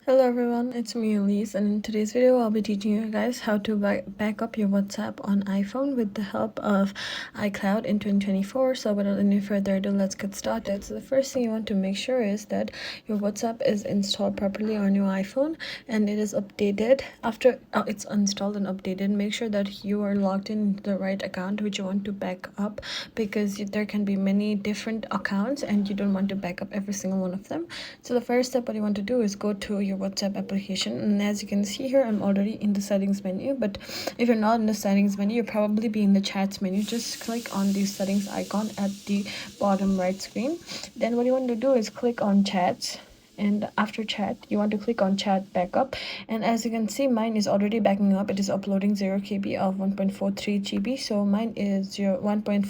Hello everyone, it's me Elise, and in today's video I'll be teaching you guys how to back up your WhatsApp on iPhone with the help of iCloud in 2024. So without any further ado, let's get started. So the first thing you want to make sure is that your WhatsApp is installed properly on your iPhone and it is updated. After it's installed and updated, make sure that you are logged in the right account which you want to back up, because there can be many different accounts and you don't want to back up every single one of them. So the first step what you want to do is go to your WhatsApp application, and as you can see here, I'm already in the settings menu. But if you're not in the settings menu, you'll probably be in the chats menu. Just click on the settings icon at the bottom right screen. Then what you want to do is click on chats, and after chat you want to click on chat backup. And as you can see, mine is already backing up. It is uploading 0 KB of 1.43 GB, so mine is 1.43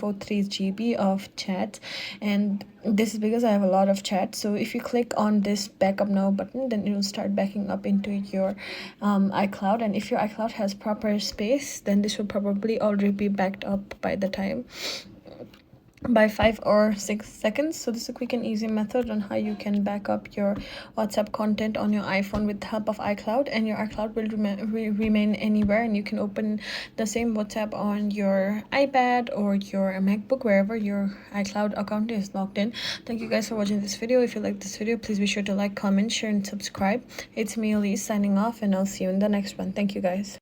GB of chat, and this is because I have a lot of chat. So if you click on this backup now button, then it will start backing up into your iCloud. And if your iCloud has proper space, then this will probably already be backed up by the time by 5 or 6 seconds. So this is a quick and easy method on how you can back up your WhatsApp content on your iPhone with the help of iCloud, and your iCloud will remain anywhere, and you can open the same WhatsApp on your iPad or your MacBook, wherever your iCloud account is logged in. Thank you guys for watching this video. If you like this video, please be sure to like, comment, share, and subscribe. It's me Elise signing off, and I'll see you in the next one. Thank you guys.